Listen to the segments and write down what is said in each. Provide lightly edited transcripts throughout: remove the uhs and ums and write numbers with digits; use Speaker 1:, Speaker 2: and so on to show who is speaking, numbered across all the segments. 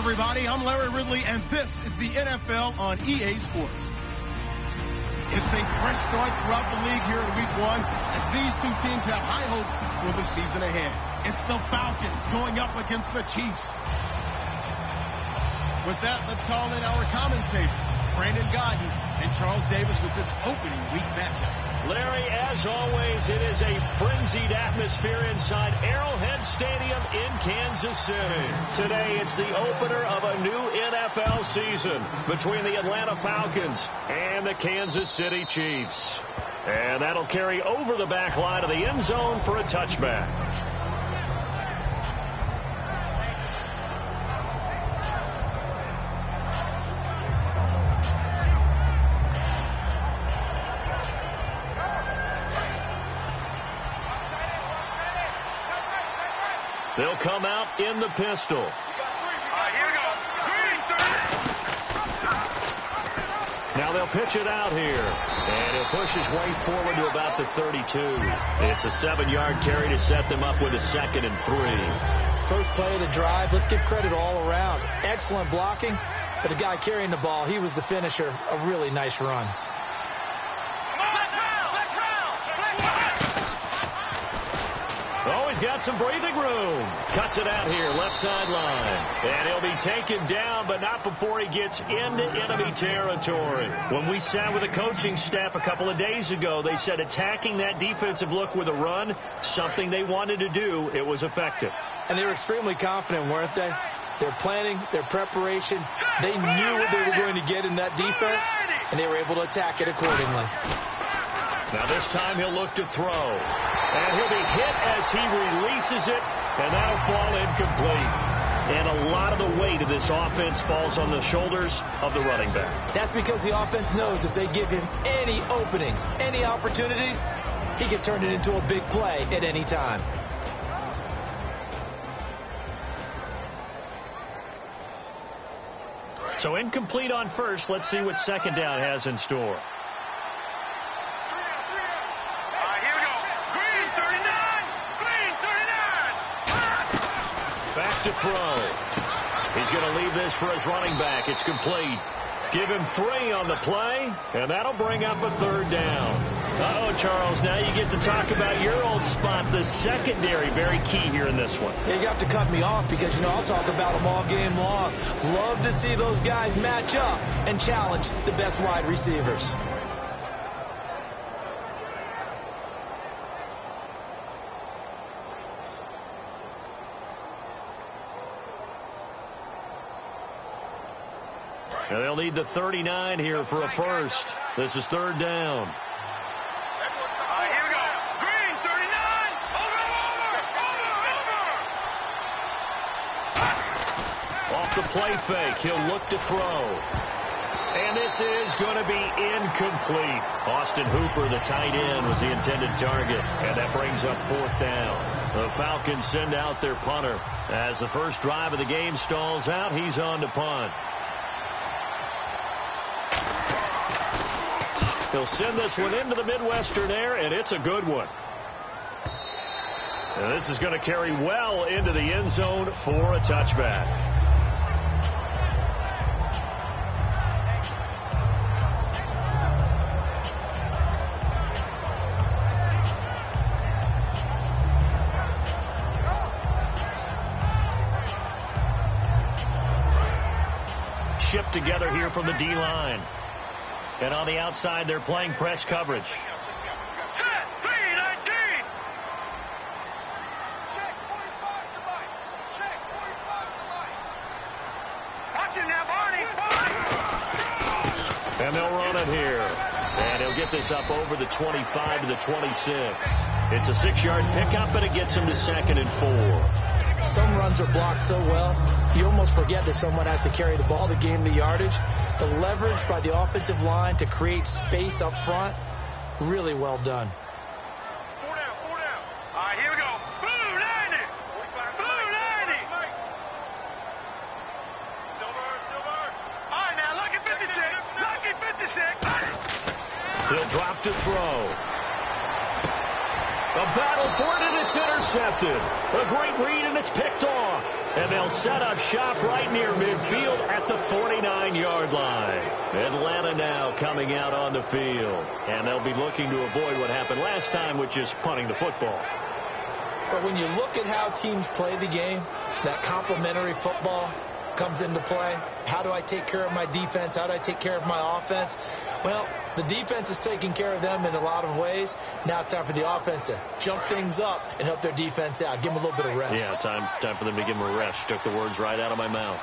Speaker 1: everybody. I'm Larry Ridley, and this is the NFL on EA Sports. It's a fresh start throughout the league here in Week 1 as these two teams have high hopes for the season ahead. It's the Falcons going up against the Chiefs. With that, let's call in our commentators, Brandon Godden and Charles Davis, with this opening week matchup.
Speaker 2: Larry, as always, it is a frenzied atmosphere inside Arrowhead Stadium in Kansas City. Today, it's the opener of a new NFL season between the Atlanta Falcons and the Kansas City Chiefs. And that'll carry over the back line of the end zone for a touchback. They'll come out in the pistol.
Speaker 3: Here we go.
Speaker 2: Now they'll pitch it out here. And he'll push his way forward to about the 32. It's a 7-yard carry to set them up with a 2nd and 3.
Speaker 4: First play of the drive. Let's give credit all around. Excellent blocking. But the guy carrying the ball, he was the finisher. A really nice run.
Speaker 2: Oh, he's got some breathing room. Cuts it out here, left sideline. And he'll be taken down, but not before he gets into enemy territory. When we sat with the coaching staff a couple of days ago, they said attacking that defensive look with a run, something they wanted to do. It was effective.
Speaker 4: And they were extremely confident, weren't they? Their planning, their preparation, they knew what they were going to get in that defense, and they were able to attack it accordingly.
Speaker 2: Now this time he'll look to throw. And he'll be hit as he releases it, and that'll fall incomplete. And a lot of the weight of this offense falls on the shoulders of the running back.
Speaker 4: That's because the offense knows if they give him any openings, any opportunities, he can turn it into a big play at any time.
Speaker 2: So incomplete on first. Let's see what second down has in store. Back to throw. He's going to leave this for his running back. It's complete. Give him 3 on the play, and that'll bring up a 3rd down. Uh-oh, Charles, now you get to talk about your old spot, the secondary. Very key here in this one.
Speaker 4: You have to cut me off because, I'll talk about them all game long. Love to see those guys match up and challenge the best wide receivers.
Speaker 2: And they'll need the 39 here for a first. This is 3rd down.
Speaker 3: Here we go. Green, 39. Over.
Speaker 2: Off the play fake, he'll look to throw. And this is going to be incomplete. Austin Hooper, the tight end, was the intended target. And that brings up 4th down. The Falcons send out their punter. As the first drive of the game stalls out, he's on to punt. He'll send this one into the Midwestern air, and it's a good one. And this is going to carry well into the end zone for a touchback. Shipped together here from the D-line. And on the outside, they're playing press coverage.
Speaker 3: Check, 319. Check, 45 to Mike. Check, 45 to Mike. Watch him now, Barney.
Speaker 2: And they'll run it here. And he'll get this up over the 25 to the 26. It's a 6-yard pickup, and it gets him to 2nd and 4.
Speaker 4: Some runs are blocked so well, you almost forget that someone has to carry the ball to gain the yardage. The leverage by the offensive line to create space up front, really well done.
Speaker 3: 4 down, 4 down. All right, here we go. Blue 90. Blue 90. Silver. All right, now look at 56. Look at 56.
Speaker 2: He'll drop to throw. A battle for it, and it's intercepted. A great read, and it's picked off. And they'll set up shop right near midfield at the 49-yard line. Atlanta now coming out on the field. And they'll be looking to avoid what happened last time, which is punting the football.
Speaker 4: But when you look at how teams play the game, that complementary football comes into play. How do I take care of my defense? How do I take care of my offense? Well, the defense is taking care of them in a lot of ways. Now it's time for the offense to jump things up and help their defense out. Give them a little bit of rest.
Speaker 2: Yeah, time for them to give them a rest. Took the words right out of my mouth.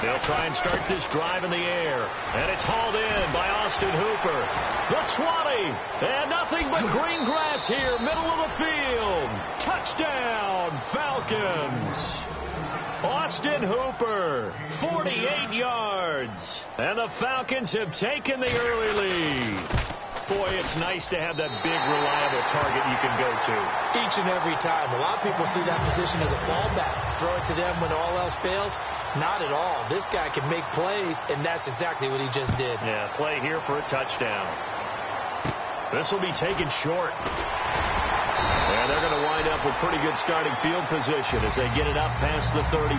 Speaker 2: They'll try and start this drive in the air. And it's hauled in by Austin Hooper. The 20. And nothing but green grass here, middle of the field. Touchdown, Falcons. Austin Hooper, 48 yards. And the Falcons have taken the early lead. Boy, it's nice to have that big, reliable target you can go to.
Speaker 4: Each and every time. A lot of people see that position as a fallback. Throw it to them when all else fails. Not at all. This guy can make plays, and that's exactly what he just did.
Speaker 2: Yeah, play here for a touchdown. This will be taken short. And they're going to wind up with pretty good starting field position as they get it up past the 35.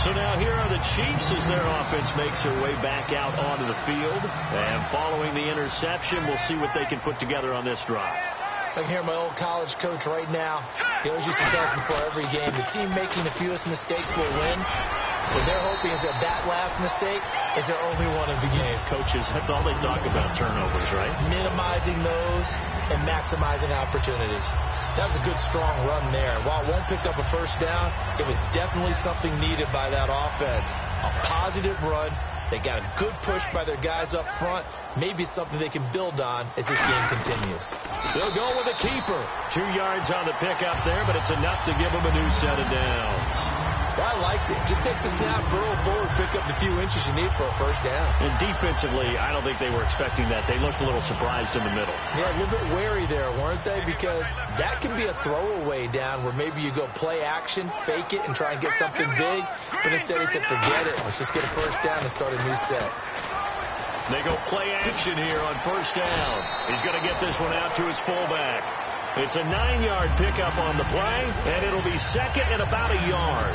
Speaker 2: So now here are the Chiefs as their offense makes their way back out onto the field. And following the interception, we'll see what they can put together on this drive.
Speaker 4: I can hear my old college coach right now. He always used to tell us before every game, the team making the fewest mistakes will win. What they're hoping is that last mistake is their only one of the game.
Speaker 2: Coaches, that's all they talk about, turnovers, right?
Speaker 4: Minimizing those and maximizing opportunities. That was a good, strong run there. While it won't pick up a first down, it was definitely something needed by that offense. A positive run. They got a good push by their guys up front. Maybe something they can build on as this game continues.
Speaker 2: They'll go with a keeper. 2 yards on the pickup there, but it's enough to give them a new set of downs.
Speaker 4: Well, I liked it. Just take the snap, burrow forward, pick up the few inches you need for a first down.
Speaker 2: And defensively, I don't think they were expecting that. They looked a little surprised in the middle.
Speaker 4: Yeah, a little bit wary there, weren't they? Because that can be a throwaway down where maybe you go play action, fake it, and try and get something big. But instead he said, forget it. Let's just get a first down and start a new set.
Speaker 2: They go play action here on first down. He's going to get this one out to his fullback. It's a 9-yard pickup on the play, and it'll be second and about a yard.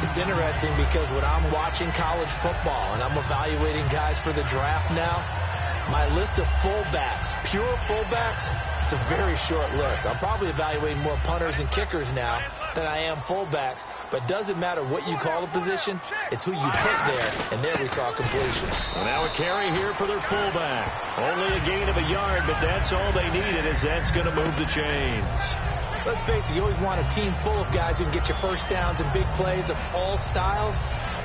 Speaker 4: It's interesting because when I'm watching college football and I'm evaluating guys for the draft now, my list of fullbacks, pure fullbacks, it's a very short list. I'm probably evaluating more punters and kickers now than I am fullbacks, but it doesn't matter what you call the position, it's who you put there, and there we saw completion.
Speaker 2: Well, now a carry here for their fullback. Only a gain of a yard, but that's all they needed, as that's going to move the chains.
Speaker 4: Let's face it, you always want a team full of guys who can get you first downs and big plays of all styles,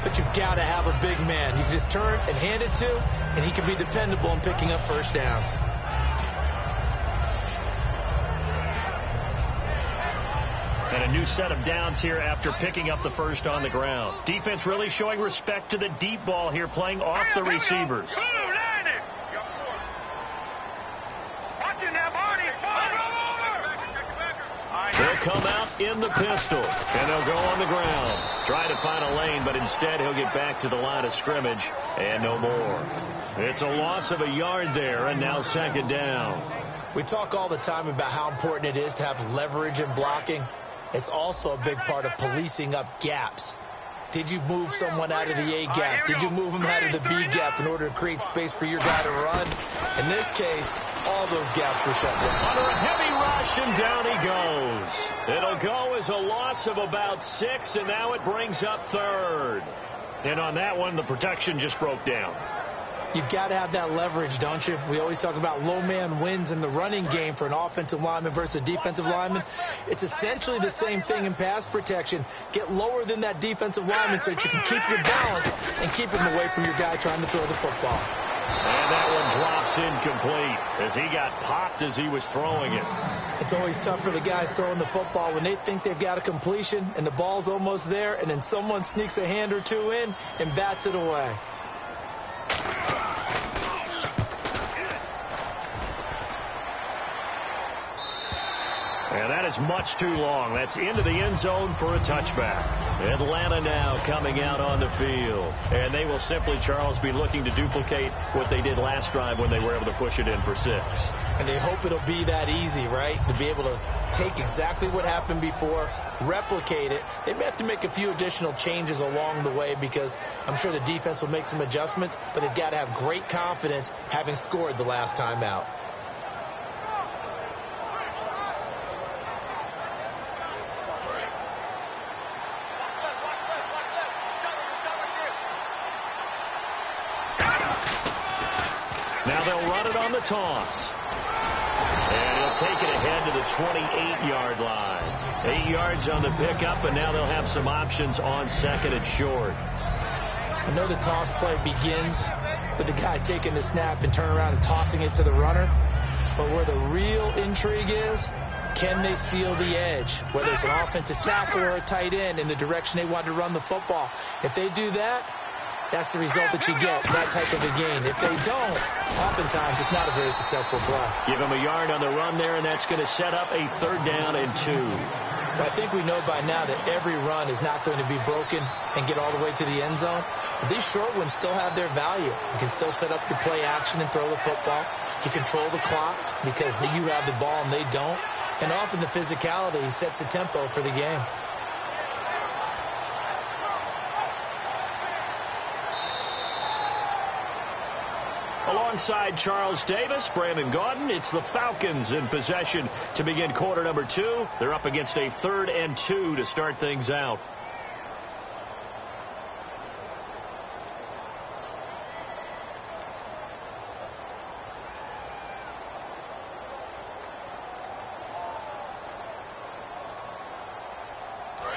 Speaker 4: but you've got to have a big man. You can just turn and hand it to, and he can be dependable in picking up first downs.
Speaker 2: And a new set of downs here after picking up the first on the ground. Defense really showing respect to the deep ball here, playing off the receivers. They'll come out in the pistol, and they'll go on the ground. Try to find a lane, but instead he'll get back to the line of scrimmage, and no more. It's a loss of a yard there, and now second down.
Speaker 4: We talk all the time about how important it is to have leverage in blocking. It's also a big part of policing up gaps. Did you move someone out of the A gap? Did you move him out of the B gap in order to create space for your guy to run? In this case, all those gaps were shut down.
Speaker 2: Under a heavy rush, and down he goes. It'll go as a loss of about 6, and now it brings up third. And on that one, the protection just broke down.
Speaker 4: You've got to have that leverage, don't you? We always talk about low man wins in the running game for an offensive lineman versus a defensive lineman. It's essentially the same thing in pass protection. Get lower than that defensive lineman so that you can keep your balance and keep him away from your guy trying to throw the football.
Speaker 2: And that one drops incomplete as he got popped as he was throwing it.
Speaker 4: It's always tough for the guys throwing the football when they think they've got a completion and the ball's almost there, and then someone sneaks a hand or two in and bats it away.
Speaker 2: And that is much too long. That's into the end zone for a touchback. Atlanta now coming out on the field. And they will simply, Charles, be looking to duplicate what they did last drive when they were able to push it in for 6.
Speaker 4: And they hope it'll be that easy, right? To be able to take exactly what happened before, replicate it. They may have to make a few additional changes along the way because I'm sure the defense will make some adjustments, but they've got to have great confidence having scored the last time out.
Speaker 2: Now they'll run it on the toss. And he'll take it ahead to the 28-yard line. 8 yards on the pickup, and now they'll have some options on second and short.
Speaker 4: I know the toss play begins with the guy taking the snap and turning around and tossing it to the runner. But where the real intrigue is, can they seal the edge? Whether it's an offensive tackle or a tight end in the direction they want to run the football. If they do that, that's the result that you get, that type of a gain. If they don't, oftentimes it's not a very successful play.
Speaker 2: Give him a yard on the run there, and that's going to set up a 3rd down and 2.
Speaker 4: But I think we know by now that every run is not going to be broken and get all the way to the end zone. But these short ones still have their value. You can still set up your play action and throw the football. You control the clock because you have the ball and they don't. And often the physicality sets the tempo for the game.
Speaker 2: Alongside Charles Davis, Brandon Gaudin, it's the Falcons in possession to begin quarter number 2. They're up against a 3rd and 2 to start things out.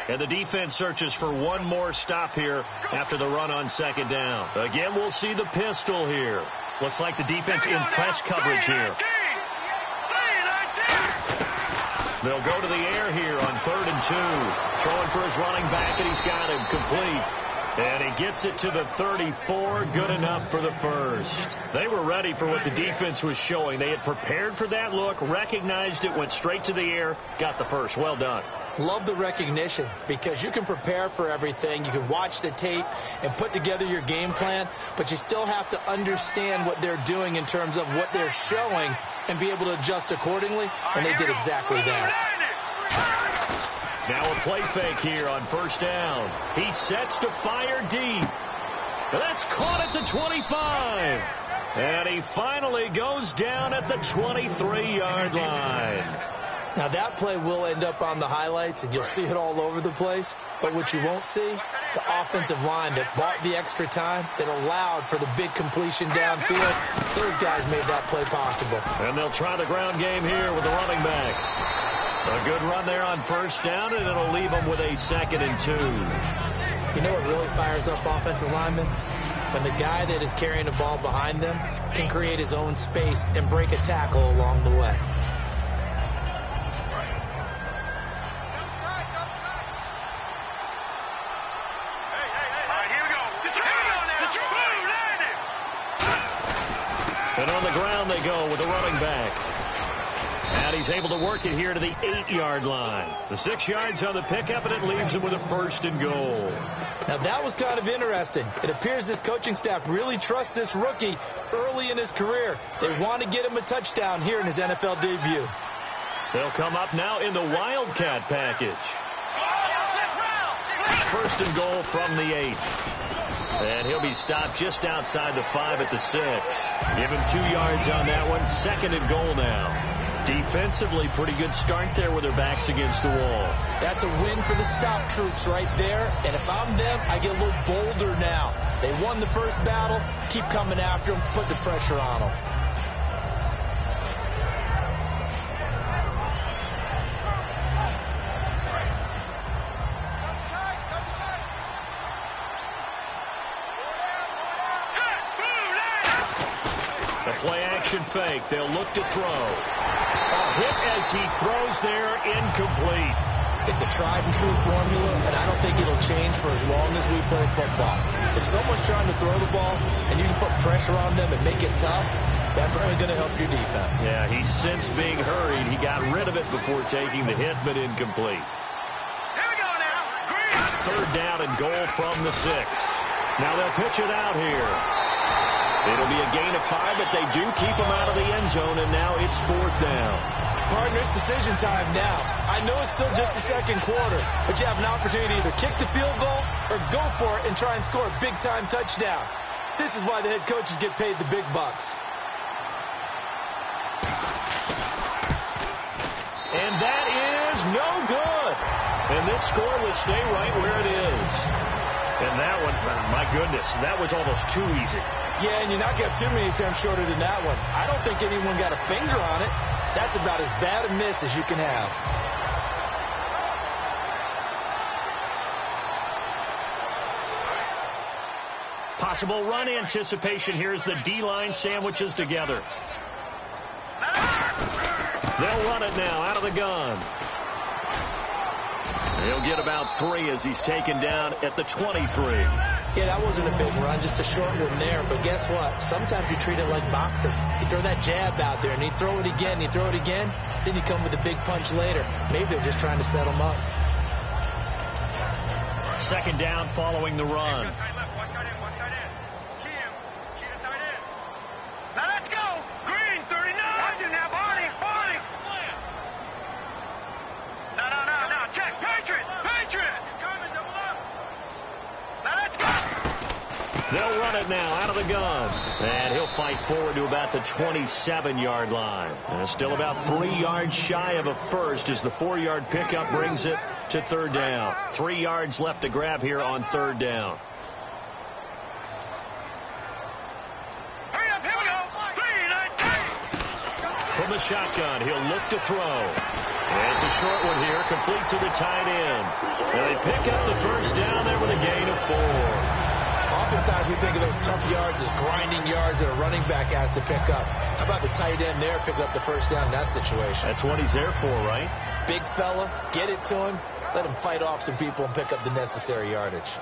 Speaker 2: And the defense searches for one more stop here after the run on 2nd down. Again, we'll see the pistol here. Looks like the defense in press coverage here. They'll go to the air here on 3rd and 2. Throwing for his running back, and he's got him complete. And he gets it to the 34. Good enough for the first. They were ready for what the defense was showing. They had prepared for that look, recognized it, went straight to the air, got the first. Well done.
Speaker 4: Love the recognition because you can prepare for everything. You can watch the tape and put together your game plan, but you still have to understand what they're doing in terms of what they're showing and be able to adjust accordingly, and they did exactly that.
Speaker 2: Now a play fake here on 1st down. He sets to fire deep. That's caught at the 25. And he finally goes down at the 23-yard line.
Speaker 4: Now that play will end up on the highlights, and you'll see it all over the place. But what you won't see, the offensive line that bought the extra time, that allowed for the big completion downfield. Those guys made that play possible.
Speaker 2: And they'll try the ground game here with the running back. A good run there on 1st down, and it'll leave them with a 2nd and 2.
Speaker 4: You know what really fires up offensive linemen? When the guy that is carrying the ball behind them can create his own space and break a tackle along the way.
Speaker 2: And on the ground they go with the running back. And he's able to work it here to the 8-yard line. The 6 yards on the pickup, and it leaves him with a 1st and goal.
Speaker 4: Now that was kind of interesting. It appears this coaching staff really trusts this rookie early in his career. They want to get him a touchdown here in his NFL debut.
Speaker 2: They'll come up now in the Wildcat package. 1st and goal from the 8. And he'll be stopped just outside the 5 at the 6. Give him 2 yards on that one. 2nd and goal now. Defensively, pretty good start there with their backs against the wall.
Speaker 4: That's a win for the stop troops right there. And if I'm them, I get a little bolder now. They won the first battle. Keep coming after them. Put the pressure on them.
Speaker 2: Play action fake. They'll look to throw. A hit as he throws there, incomplete.
Speaker 4: It's a tried and true formula, and I don't think it'll change for as long as we play football. If someone's trying to throw the ball and you can put pressure on them and make it tough, that's only going to help your defense.
Speaker 2: Yeah, he sensed being hurried. He got rid of it before taking the hit, but incomplete.
Speaker 3: Here we go now.
Speaker 2: 3rd down and goal from the 6. Now they'll pitch it out here. It'll be a gain of 5, but they do keep him out of the end zone, and now it's 4th down.
Speaker 4: Partner, it's decision time now. I know it's still just the second quarter, but you have an opportunity to either kick the field goal or go for it and try and score a big-time touchdown. This is why the head coaches get paid the big bucks.
Speaker 2: And that is no good. And this score will stay right where it is. And that one, my goodness, that was almost too easy.
Speaker 4: Yeah, and you're not going to have too many attempts shorter than that one. I don't think anyone got a finger on it. That's about as bad a miss as you can have.
Speaker 2: Possible run anticipation here as the D-line sandwiches together. They'll run it now out of the gun. He'll get about 3 as he's taken down at the 23.
Speaker 4: Yeah, that wasn't a big run, just a short one there. But guess what? Sometimes you treat it like boxing. You throw that jab out there, and you throw it again, you throw it again, then you come with a big punch later. Maybe they're just trying to set him up.
Speaker 2: 2nd down following the run.
Speaker 3: Now let's go! Green, 39! Watch him now, Barney! No, check! Patriot! Now let's go!
Speaker 2: They'll run it now out of the gun. And he'll fight forward to about the 27-yard line. And it's still about 3 yards shy of a first as the 4-yard pickup brings it to 3rd down. 3 yards left to grab here on 3rd down.
Speaker 3: Hurry up, here we go! 3, 19!
Speaker 2: From the shotgun, he'll look to throw. And it's a short one here, complete to the tight end. And they pick up the 1st down there with a gain of 4.
Speaker 4: Oftentimes we think of those tough yards as grinding yards that a running back has to pick up. How about the tight end there picking up the 1st down in that situation?
Speaker 2: That's what he's there for, right?
Speaker 4: Big fella, get it to him, let him fight off some people and pick up the necessary yardage.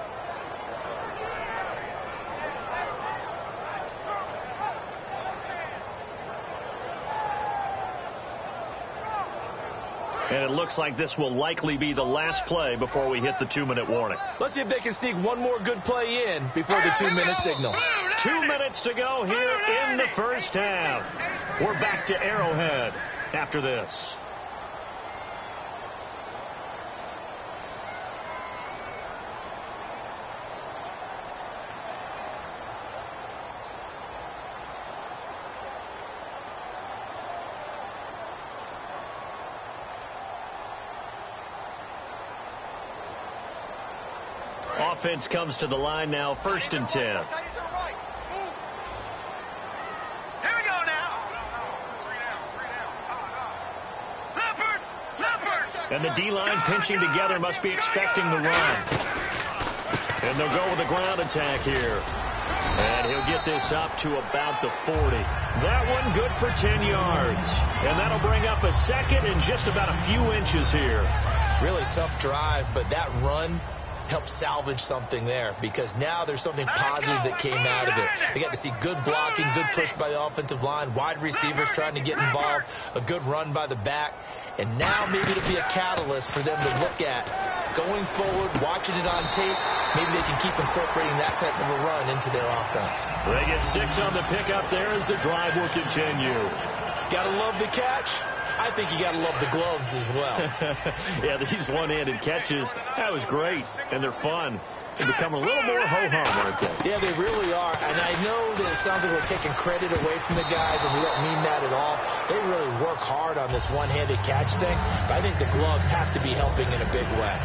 Speaker 2: And it looks like this will likely be the last play before we hit the 2-minute warning.
Speaker 4: Let's see if they can sneak one more good play in before the 2-minute signal.
Speaker 2: 2 minutes to go here in the 1st half. We're back to Arrowhead after this. Offense comes to the line now, 1st and 10.
Speaker 3: Here we go now. Leopard.
Speaker 2: And the D-line pinching together must be expecting the run. And they'll go with a ground attack here. And he'll get this up to about the 40. That one good for 10 yards. And that'll bring up a 2nd and just about a few inches here.
Speaker 4: Really tough drive, but that run help salvage something there because now there's something positive that came out of it. They got to see good blocking, good push by the offensive line, wide receivers trying to get involved, a good run by the back, and now maybe it'll be a catalyst for them to look at going forward, watching it on tape. Maybe they can keep incorporating that type of a run into their offense.
Speaker 2: They get 6 on the pickup there as the drive will continue.
Speaker 4: Gotta love the catch. I think you got to love the gloves as well.
Speaker 2: Yeah, these one-handed catches, that was great, and they're fun. They become a little more ho-hum, aren't they?
Speaker 4: Yeah, they really are, and I know that it sounds like we're taking credit away from the guys, and we don't mean that at all. They really work hard on this one-handed catch thing, but I think the gloves have to be helping in a big way.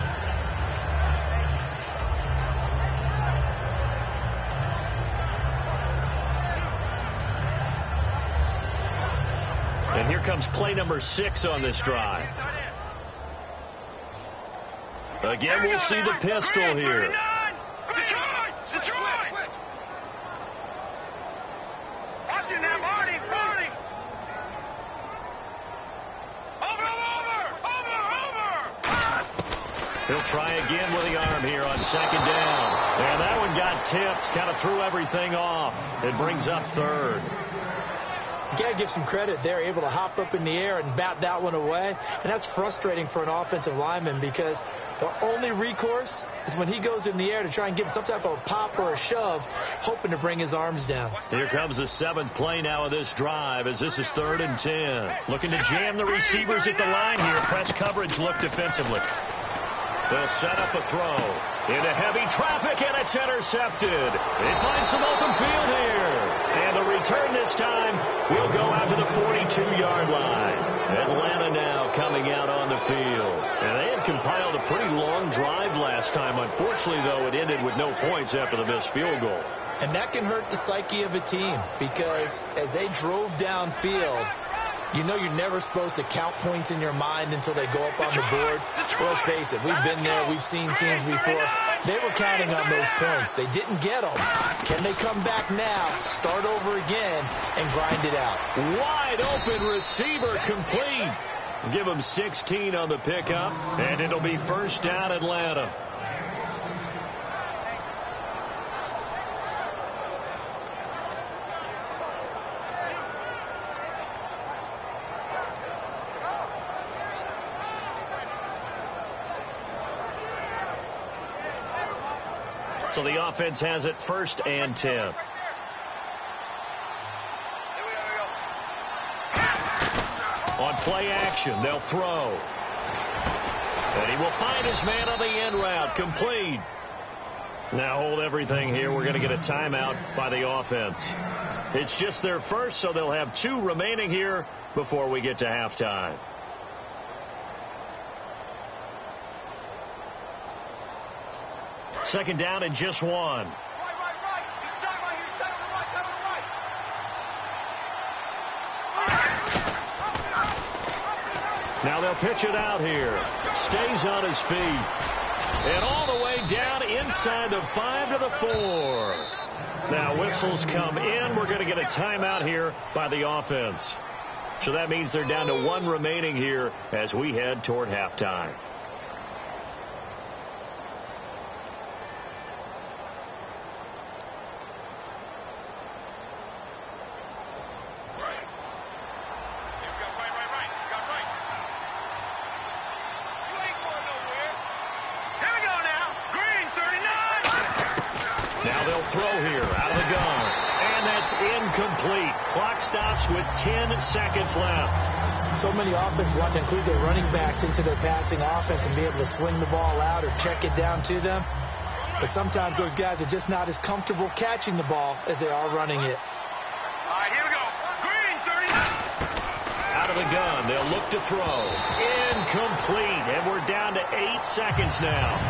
Speaker 2: And here comes play number 6 on this drive. Again, we'll see the pistol here.
Speaker 3: Detroit! Watch it now, Barney! Over!
Speaker 2: He'll try again with the arm here on 2nd down. And that one got tipped, kind of threw everything off. It brings up 3rd.
Speaker 4: You got to give some credit. They're able to hop up in the air and bat that one away. And that's frustrating for an offensive lineman because the only recourse is when he goes in the air to try and give some type of a pop or a shove, hoping to bring his arms down.
Speaker 2: Here comes the 7th play now of this drive as this is 3rd and 10. Looking to jam the receivers at the line here. Press coverage look defensively. They'll set up a throw into heavy traffic, and it's intercepted. They find some open field here. And the return this time will go out to the 42-yard line. Atlanta now coming out on the field. And they had compiled a pretty long drive last time. Unfortunately, though, it ended with no points after the missed field goal.
Speaker 4: And that can hurt the psyche of a team because as they drove downfield, you know you're never supposed to count points in your mind until they go up on the board. Well, let's face it, we've been there. We've seen teams before. They were counting on those points. They didn't get them. Can they come back now, start over again, and grind it out?
Speaker 2: Wide open receiver complete. Give them 16 on the pickup, and it'll be 1st down Atlanta. So the offense has it 1st and 10. On play action, they'll throw. And he will find his man on the end route. Complete. Now hold everything here. We're going to get a timeout by the offense. It's just their first, so they'll have 2 remaining here before we get to halftime. Second down and just 1.
Speaker 3: Right. He's down right here. He's down to the right.
Speaker 2: Now they'll pitch it out here. Stays on his feet. And all the way down inside the 5 to the 4. Now whistles come in. We're going to get a timeout here by the offense. So that means they're down to 1 remaining here as we head toward halftime. Incomplete. Clock stops with 10 seconds left.
Speaker 4: So many offenses want to include their running backs into their passing offense and be able to swing the ball out or check it down to them. But sometimes those guys are just not as comfortable catching the ball as they are running it.
Speaker 3: All right, here we go. Green, 39.
Speaker 2: Out of the gun. They'll look to throw. Incomplete. And we're down to 8 seconds now.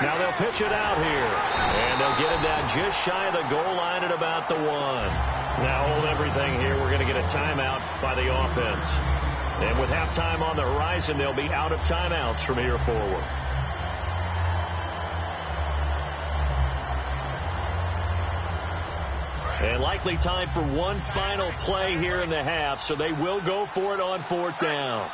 Speaker 2: Now they'll pitch it out here. And they'll get it down just shy of the goal line at about the 1. Now hold everything here. We're going to get a timeout by the offense. And with halftime on the horizon, they'll be out of timeouts from here forward. And likely time for one final play here in the half, so they will go for it on 4th down.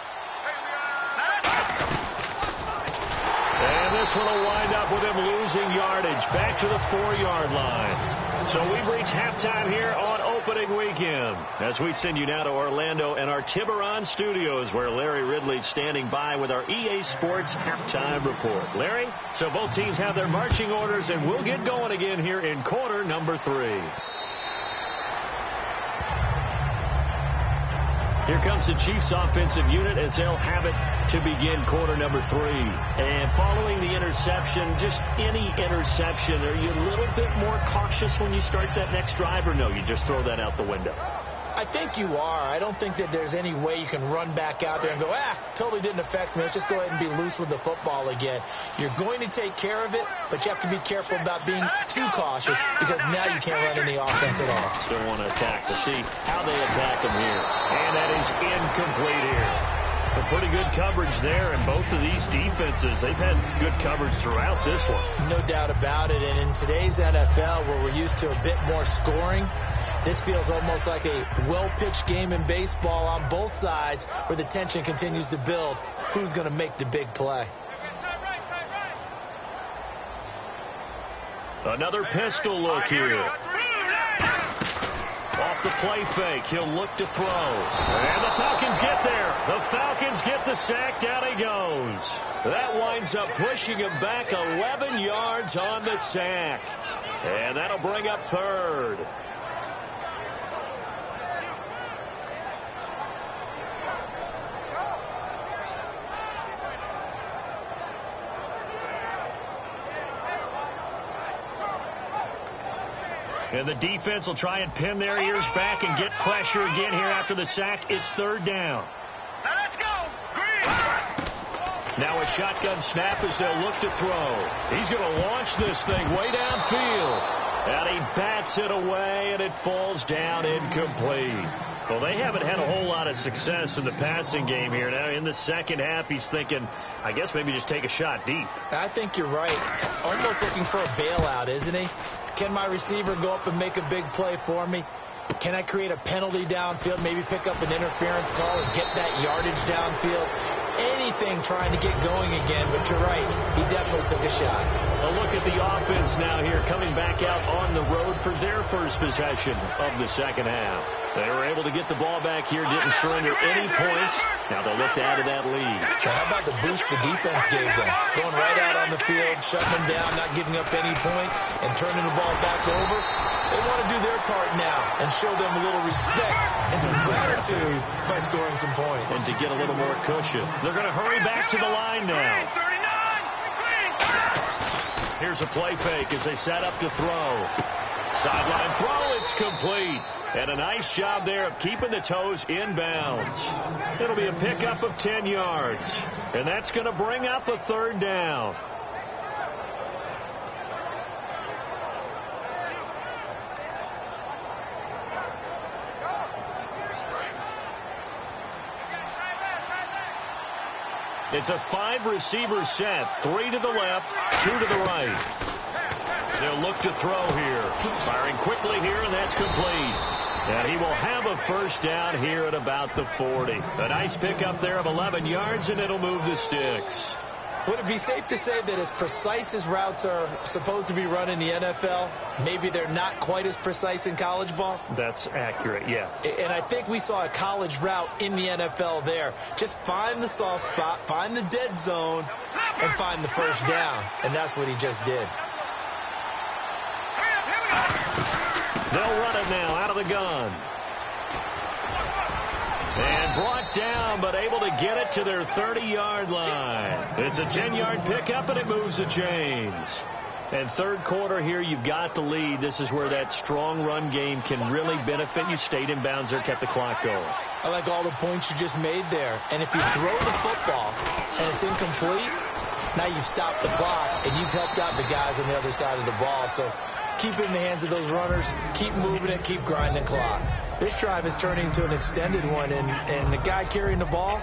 Speaker 2: And this one will wind up with him losing yardage back to the 4-yard line. So we've reached halftime here on opening weekend as we send you now to Orlando and our Tiburon studios where Larry Ridley's standing by with our EA Sports halftime report. Larry, so both teams have their marching orders and we'll get going again here in quarter number 3. Here comes the Chiefs offensive unit as they'll have it to begin quarter number 3. And following the interception, just any interception, are you a little bit more cautious when you start that next drive, or no, you just throw that out the window?
Speaker 4: I think you are. I don't think that there's any way you can run back out there and go, totally didn't affect me. Let's just go ahead and be loose with the football again. You're going to take care of it, but you have to be careful about being too cautious because now you can't run any offense at all.
Speaker 2: Still want to attack. We'll see how they attack them here. And that is incomplete here. But pretty good coverage there, and both of these defenses, they've had good coverage throughout this one.
Speaker 4: No doubt about it. And in today's NFL, where we're used to a bit more scoring, This feels almost like a well-pitched game in baseball on both sides where the tension continues to build. Who's going to make the big play?
Speaker 2: Another pistol look here. Off the play fake, he'll look to throw. And the Falcons get there. The Falcons get the sack. Down he goes. That winds up pushing him back 11 yards on the sack. And that'll bring up third. And the defense will try and pin their ears back and get pressure again here after the sack. It's third down.
Speaker 3: Now let's go. Green.
Speaker 2: Now a shotgun snap as they'll look to throw. He's going to launch this thing way downfield. And he bats it away, and it falls down incomplete. Well, they haven't had a whole lot of success in the passing game here. Now in the second half, he's thinking, I guess maybe just take a shot deep.
Speaker 4: I think you're right. Almost looking for a bailout, isn't he? Can my receiver go up and make a big play for me? Can I create a penalty downfield, maybe pick up an interference call and get that yardage downfield? Anything trying to get going again, but you're right. He definitely took a shot.
Speaker 2: A look at the offense now here, coming back out on the road for their first possession of the second half. They were able to get the ball back here, didn't surrender any points. Now they'll look to add to that lead.
Speaker 4: So how about the boost the defense gave them? Going right out on the field, shutting them down, not giving up any points, and turning the ball back over. They want to do their part now and show them a little respect and some gratitude by scoring some points.
Speaker 2: And to get a little more cushion. They're going to hurry back to the line now. Here's a play fake as they set up to throw. Sideline throw, it's complete. And a nice job there of keeping the toes inbounds. It'll be a pickup of 10 yards. And that's going to bring up a third down. It's a 5-receiver set. 3 to the left, 2 to the right. They'll look to throw here. Firing quickly here, and that's complete. And he will have a first down here at about the 40. A nice pickup there of 11 yards, and it'll move the sticks.
Speaker 4: Would it be safe to say that as precise as routes are supposed to be run in the NFL, maybe they're not quite as precise in college ball?
Speaker 2: That's accurate, yeah.
Speaker 4: And I think we saw a college route in the NFL there. Just find the soft spot, find the dead zone, and find the first down. And that's what he just did.
Speaker 2: They'll run it now out of the gun. And brought down, but able to get it to their 30-yard line. It's a 10-yard pickup, and it moves the chains. And third quarter here, you've got the lead. This is where that strong run game can really benefit you. Stayed in bounds there, kept the clock going.
Speaker 4: I like all the points you just made there. And if you throw the football and it's incomplete, now you've stopped the clock, and you've helped out the guys on the other side of the ball. So keep it in the hands of those runners. Keep moving it. Keep grinding clock. This drive is turning into an extended one, and the guy carrying the ball,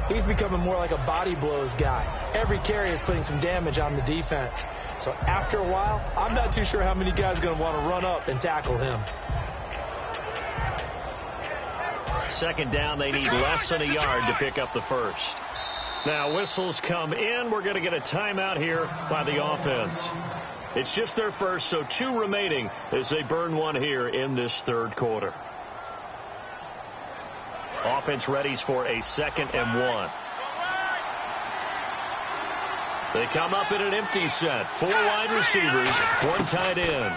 Speaker 4: he's becoming more like a body blows guy. Every carry is putting some damage on the defense. So after a while, I'm not too sure how many guys are going to want to run up and tackle him.
Speaker 2: Second down, they need less than a yard to pick up the first. Now whistles come in. We're going to get a timeout here by the offense. It's just their first, so 2 remaining as they burn one here in this third quarter. Offense readies for a 2nd and 1. They come up in an empty set. 4 wide receivers, 1 tight end.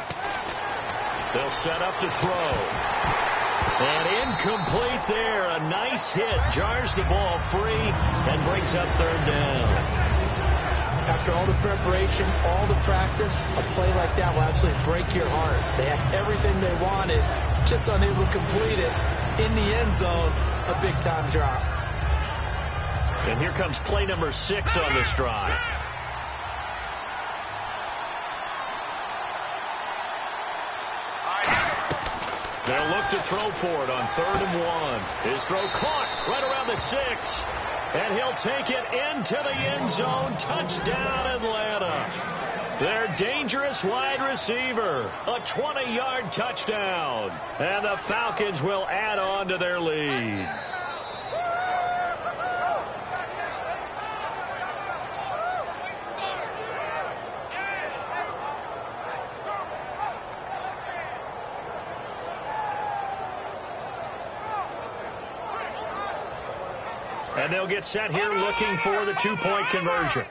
Speaker 2: They'll set up to throw. And incomplete there. A nice hit. Jars the ball free and brings up third down.
Speaker 4: After all the preparation, all the practice, a play like that will absolutely break your heart. They had everything they wanted, just unable to complete it. In the end zone, a big-time drop.
Speaker 2: And here comes play number 6 on this drive. They'll look to throw for it on 3rd and 1. His throw caught right around the 6. And he'll take it into the end zone. Touchdown, Atlanta. their dangerous wide receiver. A 20-yard touchdown. And the Falcons will add on to their lead. And they'll get set here looking for the two-point conversion.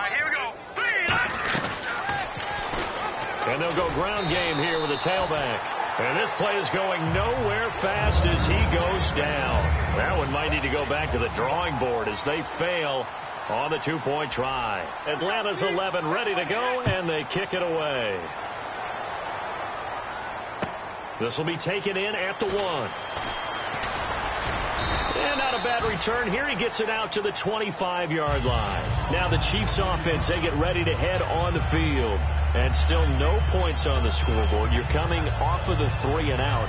Speaker 3: Here we go.
Speaker 2: And they'll go ground game here with a tailback. And this play is going nowhere fast as he goes down. That one might need to go back to the drawing board as they fail on the two-point try. Atlanta's 11 ready to go, and they kick it away. This will be taken in at the 1. And not a bad return here. He gets it out to the 25-yard line. Now the Chiefs offense, they get ready to head on the field. And still no points on the scoreboard. You're coming off of the 3 and out.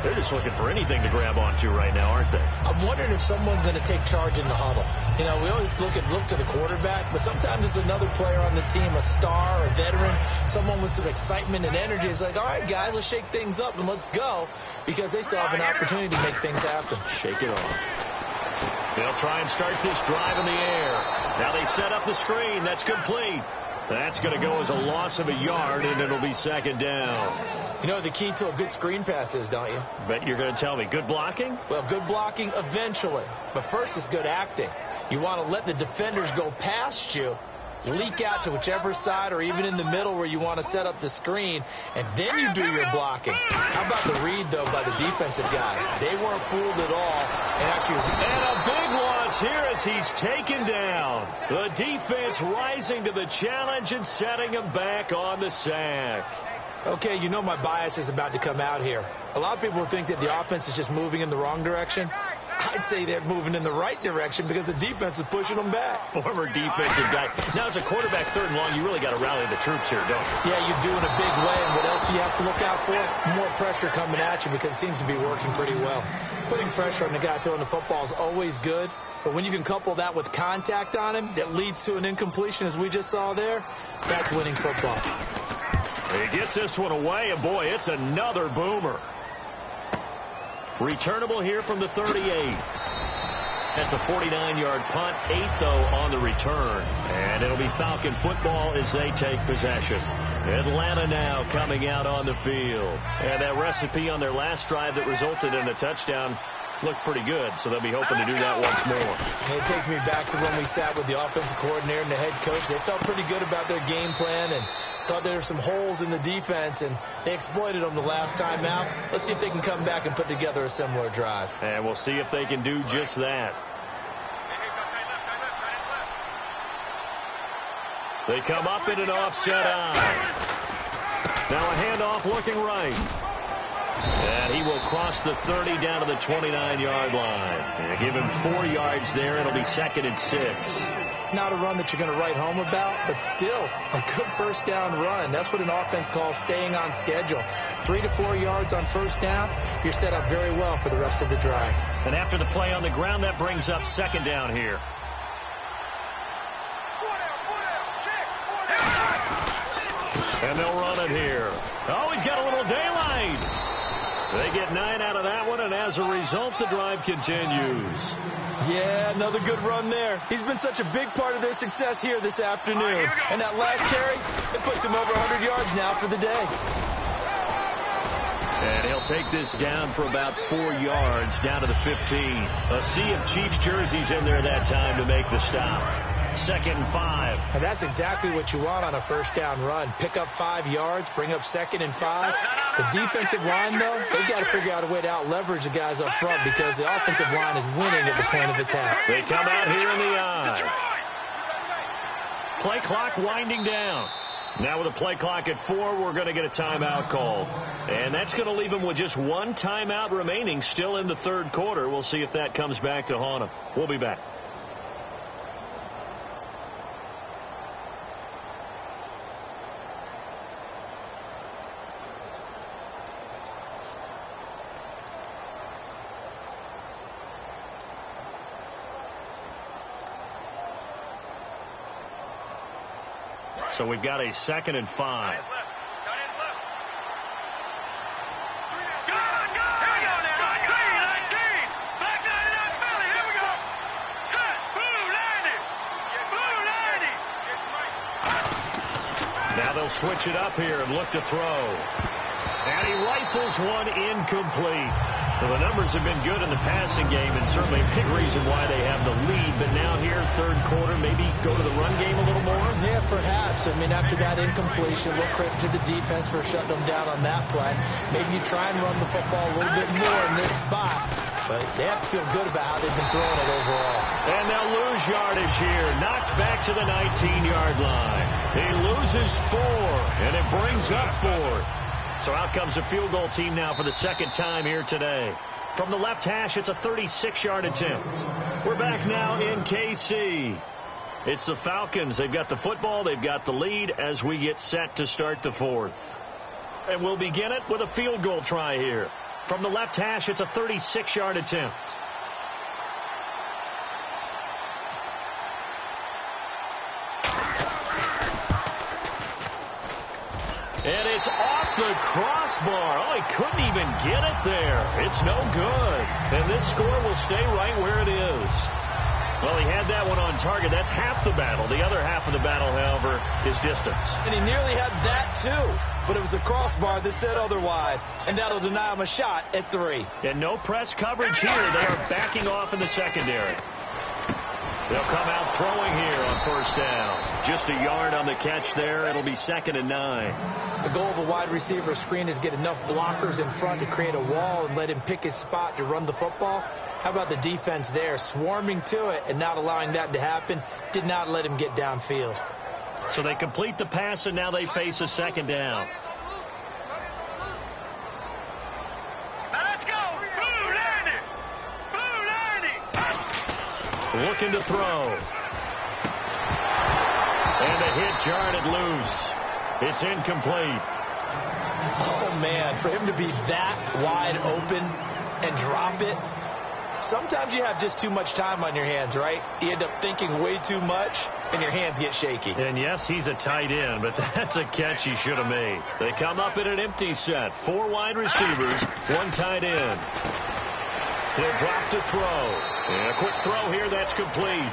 Speaker 2: They're just looking for anything to grab onto right now, aren't they?
Speaker 4: I'm wondering if someone's going to take charge in the huddle. You know, we always look to the quarterback, but sometimes it's another player on the team, a star, a veteran, someone with some excitement and energy. It's like, all right, guys, let's shake things up and let's go, because they still have an opportunity to make things happen.
Speaker 2: Shake it off. They'll try and start this drive in the air. Now they set up the screen. That's complete. That's going to go as a loss of a yard, and it'll be second down.
Speaker 4: You know what the key to a good screen pass is, don't you?
Speaker 2: Bet you're going to tell me. Good blocking?
Speaker 4: Well, good blocking eventually. But first is good acting. You want to let the defenders go past you, leak out to whichever side or even in the middle where you want to set up the screen, and then you do your blocking. How about the read, though, by the defensive guys? They weren't fooled at all.
Speaker 2: And a big loss here as he's taken down. The defense rising to the challenge and setting him back on the sack.
Speaker 4: Okay, you know my bias is about to come out here. A lot of people think that the offense is just moving in the wrong direction. I'd say they're moving in the right direction because the defense is pushing them back.
Speaker 2: Former defensive guy. Now, as a quarterback, 3rd and long, you really got to rally the troops here, don't you?
Speaker 4: Yeah, you do in a big way. And what else do you have to look out for? More pressure coming at you because it seems to be working pretty well. Putting pressure on the guy throwing the football is always good. But when you can couple that with contact on him that leads to an incompletion, as we just saw there, that's winning football.
Speaker 2: He gets this one away, and boy, it's another boomer. Returnable here from the 38. That's a 49-yard punt, 8 though on the return. And it'll be Falcon football as they take possession. Atlanta now coming out on the field. And that recipe on their last drive that resulted in a touchdown looked pretty good, so they'll be hoping to do that once more.
Speaker 4: And it takes me back to when we sat with the offensive coordinator and the head coach. They felt pretty good about their game plan and thought there were some holes in the defense, and they exploited them the last time out. Let's see if they can come back and put together a similar drive.
Speaker 2: And we'll see if they can do just that. They come up in an offset eye. Now a handoff looking right. And he will cross the 30 down to the 29-yard line. And give him 4 yards there. It'll be 2nd and 6.
Speaker 4: Not a run that you're going to write home about, but still a good first down run. That's what an offense calls staying on schedule. 3 to 4 yards on first down, you're set up very well for the rest of the drive.
Speaker 2: And after the play on the ground, that brings up 2nd down here. And they'll run it here. Oh, he's got a little daylight. They get 9 out of that one, and as a result, the drive continues.
Speaker 4: Yeah, another good run there. He's been such a big part of their success here this afternoon. And that last carry, it puts him over 100 yards now for the day.
Speaker 2: And he'll take this down for about 4 yards down to the 15. A sea of Chiefs jerseys in there that time to make the stop. 2nd and 5.
Speaker 4: And that's exactly what you want on a first down run. Pick up 5 yards, bring up 2nd and 5. The defensive line, though, they've got to figure out a way to out-leverage the guys up front because the offensive line is winning at the point of attack.
Speaker 2: They come out here in the eye. Play clock winding down. Now with a play clock at 4, we're going to get a timeout called. And that's going to leave them with just 1 timeout remaining still in the 3rd quarter. We'll see if that comes back to haunt them. We'll be back. So we've got a 2nd and 5. Now they'll switch it up here and look to throw. And he rifles one incomplete. Well, the numbers have been good in the passing game, and certainly a big reason why they have the lead. But now here, third quarter, maybe go to the run game a little more?
Speaker 4: Yeah, perhaps. I mean, after that incompletion, a little credit to the defense for shutting them down on that play. Maybe you try and run the football a little bit more in this spot. But they have to feel good about how they've been throwing it overall. And they'll lose yardage here. Knocked back to the 19-yard line. He loses 4, and it brings up 4. So out comes a field goal team now for the 2nd time here today. From the left hash, it's a 36-yard attempt. We're back now in KC. It's the Falcons. They've got the football. They've got the lead as we get set to start the 4th. And we'll begin it with a field goal try here. From the left hash, it's a 36-yard attempt. And it's off the crossbar. Oh, he couldn't even get it there. It's no good. And this score will stay right where it is. Well, he had that one on target. That's half the battle. The other half of the battle, however, is distance. And he nearly had that, too. But it was the crossbar that said otherwise. And that'll deny him a shot at 3.
Speaker 2: And no press coverage here. They are backing off in the secondary. They'll come out throwing here on 1st down. Just a yard on the catch there. It'll be 2nd and 9.
Speaker 4: The goal of a wide receiver screen is get enough blockers in front to create a wall and let him pick his spot to run the football. How about the defense there, swarming to it and not allowing that to happen? Did not let him get downfield.
Speaker 2: So they complete the pass, and now they face a 2nd down. Looking to throw. And the hit jarred loose. It's incomplete.
Speaker 4: Oh, man, for him to be that wide open and drop it. Sometimes you have just too much time on your hands, right? You end up thinking way too much, and your hands get shaky.
Speaker 2: And, yes, he's a tight end, but that's a catch he should have made. They come up in an empty set. 4 wide receivers, 1 tight end. He'll drop to throw. And a quick throw here, that's complete.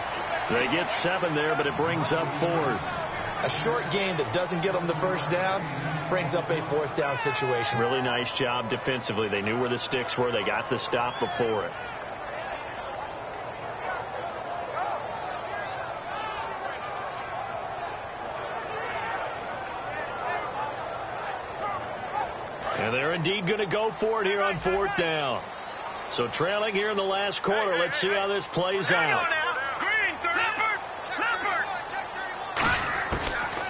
Speaker 2: They get 7 there, but it brings up 4th.
Speaker 4: A short game that doesn't get them the 1st down brings up a 4th down situation.
Speaker 2: Really nice job defensively. They knew where the sticks were. They got the stop before it. And they're indeed going to go for it here on 4th down. So trailing here in the last quarter. Let's see how this plays out.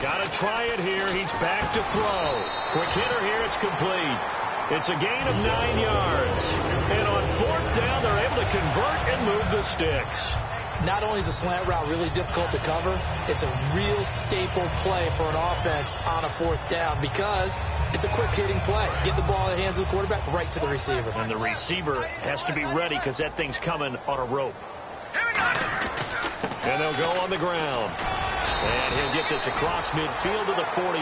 Speaker 2: Got to try it here. He's back to throw. Quick hitter here. It's complete. It's a gain of 9 yards. And on 4th down, they're able to convert and move the sticks.
Speaker 4: Not only is a slant route really difficult to cover, it's a real staple play for an offense on a 4th down because it's a quick-hitting play. Get the ball in the hands of the quarterback right to the receiver.
Speaker 2: And the receiver has to be ready because that thing's coming on a rope. And they'll go on the ground. And he'll get this across midfield to the 48.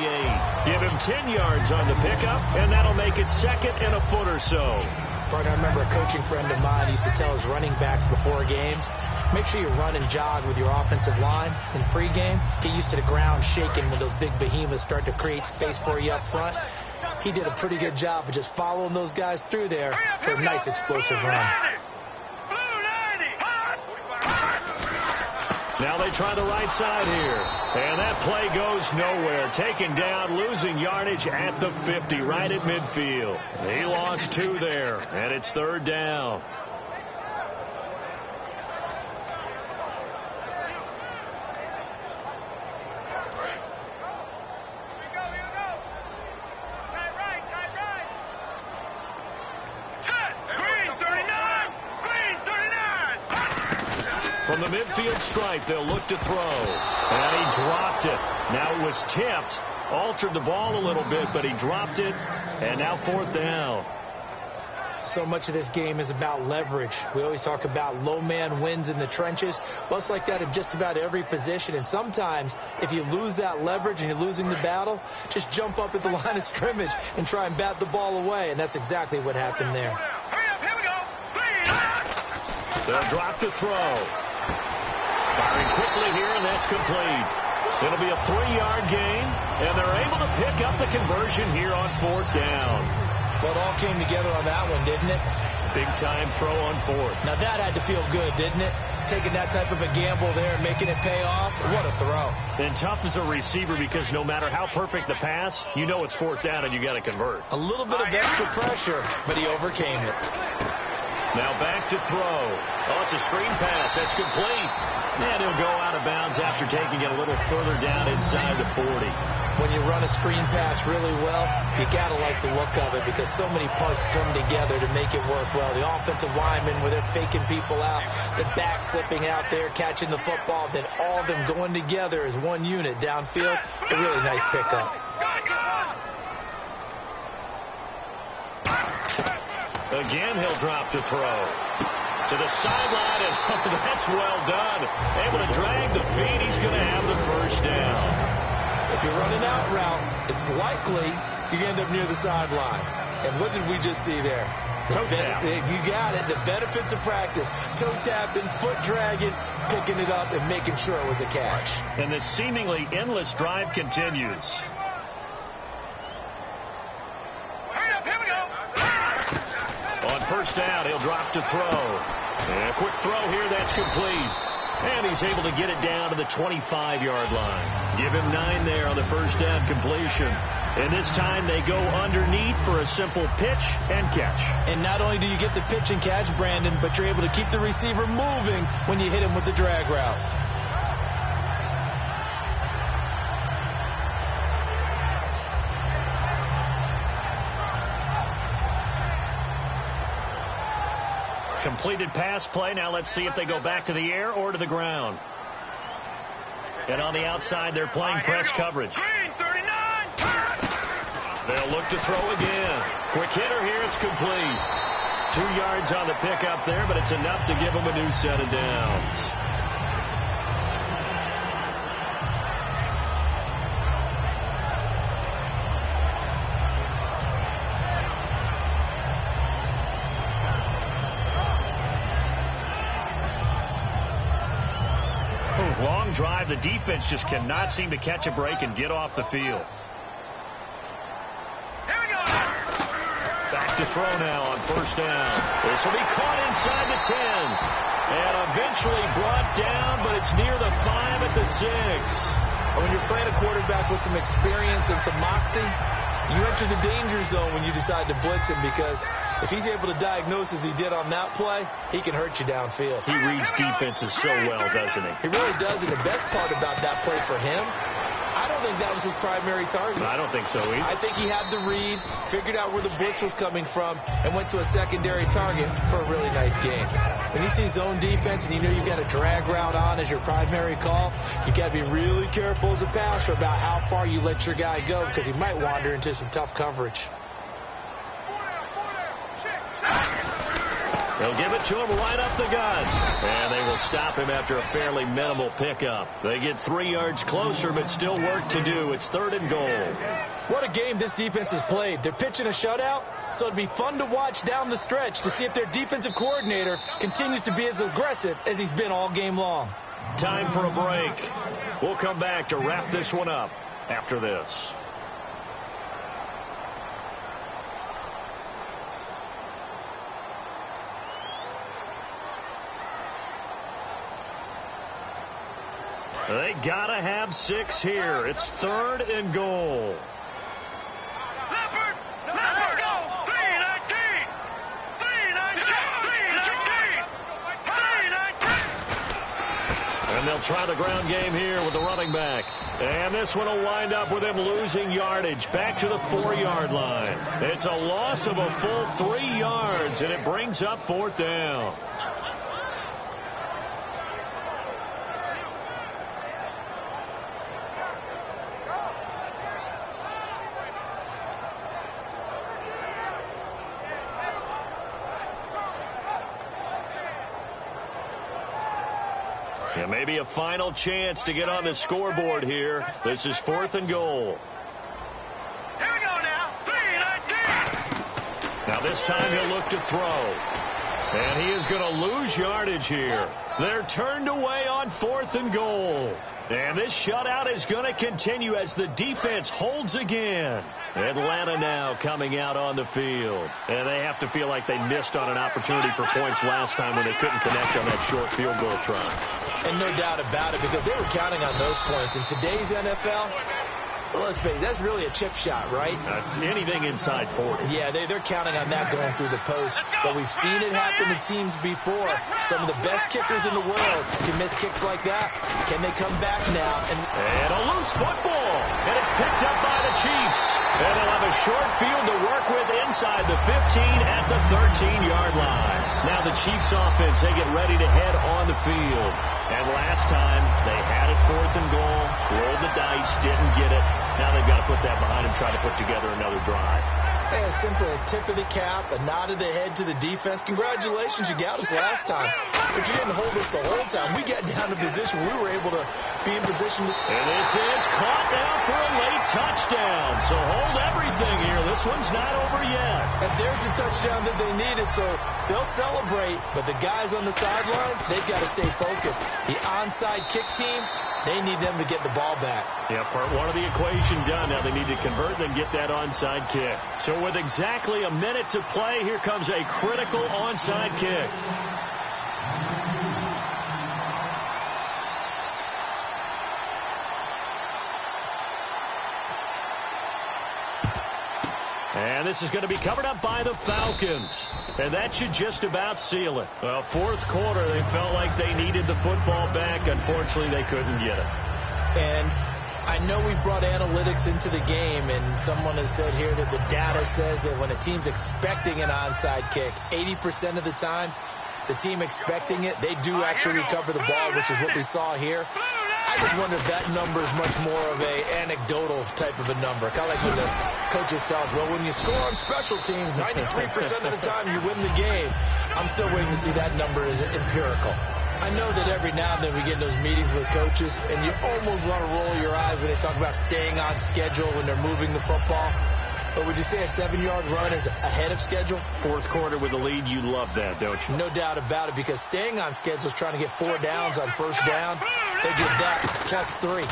Speaker 2: Give him 10 yards on the pickup, and that'll make it 2nd and a foot or so.
Speaker 4: Partner, I remember a coaching friend of mine used to tell his running backs before games, make sure you run and jog with your offensive line in pregame. Get used to the ground shaking when those big behemoths start to create space for you up front. He did a pretty good job of just following those guys through there for a nice explosive run.
Speaker 2: Now they try the right side here. And that play goes nowhere. Taken down, losing yardage at the 50, right at midfield. He lost 2 there, and it's 3rd down. From the midfield stripe, they'll look to throw. And he dropped it. Now it was tipped. Altered the ball a little bit, but he dropped it. And now 4th down.
Speaker 4: So much of this game is about leverage. We always talk about low man wins in the trenches. Well, it's like that in just about every position. And sometimes, if you lose that leverage and you're losing the battle, just jump up at the line of scrimmage and try and bat the ball away. And that's exactly what happened there.
Speaker 3: Here we go.
Speaker 2: They'll drop the throw. Firing quickly here, and that's complete. It'll be a 3-yard gain, and they're able to pick up the conversion here on 4th down.
Speaker 4: Well, it all came together on that one, didn't it?
Speaker 2: Big-time throw on 4th.
Speaker 4: Now, that had to feel good, didn't it? Taking that type of a gamble there and making it pay off. What a throw.
Speaker 2: And tough as a receiver because no matter how perfect the pass, you know it's 4th down and you got to convert.
Speaker 4: A little bit of extra pressure, but he overcame it.
Speaker 2: Now back to throw. Oh, it's a screen pass. That's complete. And he'll go out of bounds after taking it a little further down inside the 40.
Speaker 4: When you run a screen pass really well, you got to like the look of it because so many parts come together to make it work well. The offensive linemen, where they're faking people out, the back slipping out there, catching the football, then all of them going together as one unit downfield. A really nice pickup.
Speaker 2: Again, he'll drop to throw. To the sideline, and that's well done. Able to drag the feet. He's going to have the first down.
Speaker 4: If you're running out route, it's likely you're going to end up near the sideline. And what did we just see there?
Speaker 2: Toe tap.
Speaker 4: You got it. The benefits of practice. Toe tapping, foot dragging, picking it up, and making sure it was a catch.
Speaker 2: And this seemingly endless drive continues.
Speaker 3: Here we go.
Speaker 2: On 1st down, he'll drop to throw. And a quick throw here, that's complete. And he's able to get it down to the 25-yard line. Give him 9 there on the 1st down completion. And this time they go underneath for a simple pitch and catch.
Speaker 4: And not only do you get the pitch and catch, Brandon, but you're able to keep the receiver moving when you hit him with the drag route.
Speaker 2: Completed pass play. Now let's see if they go back to the air or to the ground. And on the outside, they're playing press coverage.
Speaker 3: Green 39.
Speaker 2: They'll look to throw again. Quick hitter here. It's complete. 2 yards on the pickup there, but it's enough to give them a new set of downs. Long drive. The defense just cannot seem to catch a break and get off the field.
Speaker 3: Here we go.
Speaker 2: Back to throw now on 1st down. This will be caught inside the 10. And eventually brought down, but it's near the 5 at the 6.
Speaker 4: When you're playing a quarterback with some experience and some moxie, you enter the danger zone when you decide to blitz him because if he's able to diagnose as he did on that play, he can hurt you downfield.
Speaker 2: He reads defenses so well, doesn't he?
Speaker 4: He really does, and the best part about that play for him, I don't think that was his primary target.
Speaker 2: I don't think so either.
Speaker 4: I think he had the read, figured out where the blitz was coming from, and went to a secondary target for a really nice game. When you see zone defense and you know you've got a drag route on as your primary call, you got to be really careful as a passer about how far you let your guy go because he might wander into some tough coverage.
Speaker 2: They'll give it to him right up the gut. And they will stop him after a fairly minimal pickup. They get 3 yards closer, but still work to do. It's 3rd and goal.
Speaker 4: What a game this defense has played. They're pitching a shutout, so it'd be fun to watch down the stretch to see if their defensive coordinator continues to be as aggressive as he's been all game long.
Speaker 2: Time for a break. We'll come back to wrap this one up after this. They gotta have 6 here. It's 3rd and goal.
Speaker 3: Leopard, let's go. 319. 319.
Speaker 2: And they'll try the ground game here with the running back. And this one will wind up with him losing yardage back to the 4-yard line. It's a loss of a full 3 yards, and it brings up 4th down. Yeah, maybe a final chance to get on the scoreboard here. This is 4th and goal.
Speaker 3: Here we go now. 3-19.
Speaker 2: Now this time he'll look to throw. And he is going to lose yardage here. They're turned away on 4th and goal. And this shutout is going to continue as the defense holds again. Atlanta now coming out on the field. And they have to feel like they missed on an opportunity for points last time when they couldn't connect on that short field goal try.
Speaker 4: And no doubt about it, because they were counting on those points. In today's NFL, let's face it, that's really a chip shot, right?
Speaker 2: That's anything inside 40.
Speaker 4: Yeah, they're counting on that going through the post. But we've seen it happen to teams before. Some of the best kickers in the world can miss kicks like that. Can they come back now?
Speaker 2: And a loose football. And it's picked up by the Chiefs. And they'll have a short field to work with inside the 15 at the 13-yard line. Now the Chiefs offense, they get ready to head on the field. And last time, they had it 4th and goal, rolled the dice, didn't get it. Now they've got to put that behind them, try to put together another drive.
Speaker 4: Hey, a simple tip of the cap, a nod of the head to the defense. Congratulations, you got us last time. But you didn't hold us the whole time. We got down to position. We were able to be in position.
Speaker 2: And this is caught now for a late touchdown. So hold everything here. This one's not over yet.
Speaker 4: And there's the touchdown that they needed, so they'll celebrate. But the guys on the sidelines, they've got to stay focused. The onside kick team, they need them to get the ball back.
Speaker 2: Yeah, part one of the equation done. Now they need to convert and then get that onside kick. So with exactly a minute to play, here comes a critical onside kick. And this is going to be covered up by the Falcons. And that should just about seal it. Well, 4th quarter, they felt like they needed the football back. Unfortunately, they couldn't get it.
Speaker 4: And I know we brought analytics into the game, and someone has said here that the data says that when a team's expecting an onside kick, 80% of the time, the team expecting it, they do actually recover the ball, which is what we saw here. I just wonder if that number is much more of a anecdotal type of a number. Kind of like when the coaches tell us, well, when you score on special teams, 93% of the time you win the game. I'm still waiting to see that number as empirical. I know that every now and then we get in those meetings with coaches, and you almost want to roll your eyes when they talk about staying on schedule when they're moving the football. But would you say a 7-yard run is ahead of schedule?
Speaker 2: 4th quarter with the lead, you love that, don't you?
Speaker 4: No doubt about it, because staying on schedule is trying to get 4 downs on first down. They did that, +3.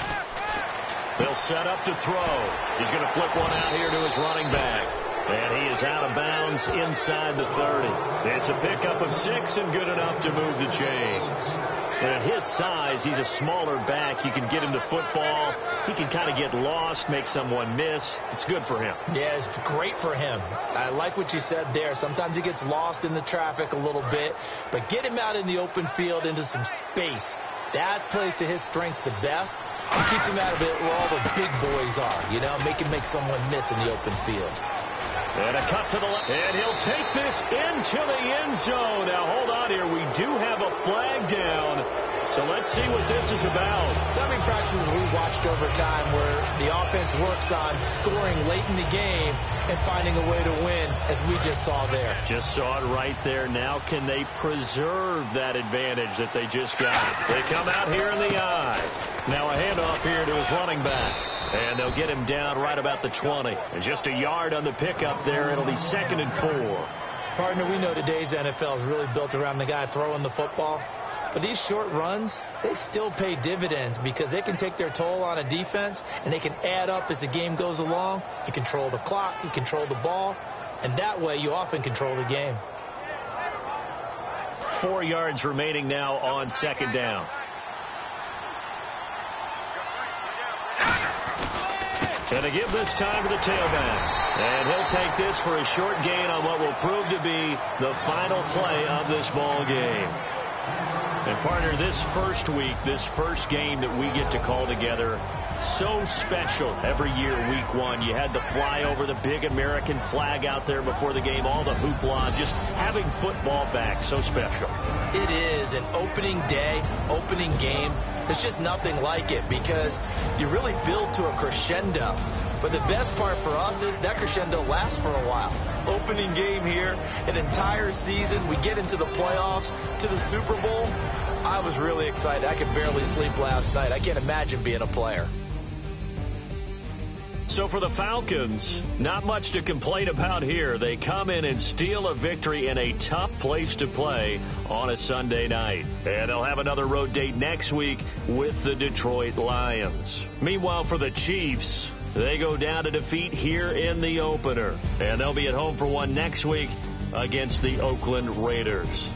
Speaker 2: They'll set up to throw. He's going to flip one out here to his running back. And he is out of bounds inside the 30. It's a pickup of 6 and good enough to move the chains. And at his size, he's a smaller back. You can get him to football. He can kind of get lost, make someone miss. It's good for him.
Speaker 4: Yeah, it's great for him. I like what you said there. Sometimes he gets lost in the traffic a little bit. But get him out in the open field into some space. That plays to his strengths the best. He keeps him out of it where all the big boys are. You know, make him make someone miss in the open field.
Speaker 2: And a cut to the left. And he'll take this into the end zone. Now, hold on here. We do have a flag down. So let's see what this is about.
Speaker 4: So many practices we've watched over time where the offense works on scoring late in the game and finding a way to win, as we just saw there.
Speaker 2: Just saw it right there. Now can they preserve that advantage that they just got? They come out here in the eye. Now a handoff here to his running back. And they'll get him down right about the 20. And just a yard on the pickup there. It'll be 2nd and 4.
Speaker 4: Partner, we know today's NFL is really built around the guy throwing the football. But these short runs, they still pay dividends because they can take their toll on a defense, and they can add up as the game goes along. You control the clock, you control the ball, and that way you often control the game.
Speaker 2: 4 yards remaining now on 2nd down. And to give this time to the tailback. And he'll take this for a short gain on what will prove to be the final play of this ball game. And partner, this first week, this first game that we get to call together, so special every year, week 1. You had the flyover, the big American flag out there before the game, all the hoopla, just having football back, so special.
Speaker 4: It is an opening day, opening game. There's just nothing like it because you really build to a crescendo. But the best part for us is that crescendo lasts for a while. Opening game here, an entire season, we get into the playoffs, to the Super Bowl. I was really excited. I could barely sleep last night. I can't imagine being a player.
Speaker 2: So for the Falcons, not much to complain about here. They come in and steal a victory in a tough place to play on a Sunday night. And they'll have another road date next week with the Detroit Lions. Meanwhile, for the Chiefs, they go down to defeat here in the opener. And they'll be at home for one next week against the Oakland Raiders.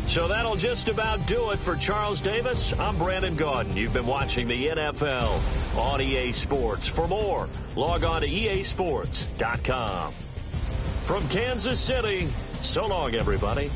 Speaker 2: So that'll just about do it for Charles Davis. I'm Brandon Gaudin. You've been watching the NFL on EA Sports. For more, log on to easports.com. From Kansas City, so long, everybody.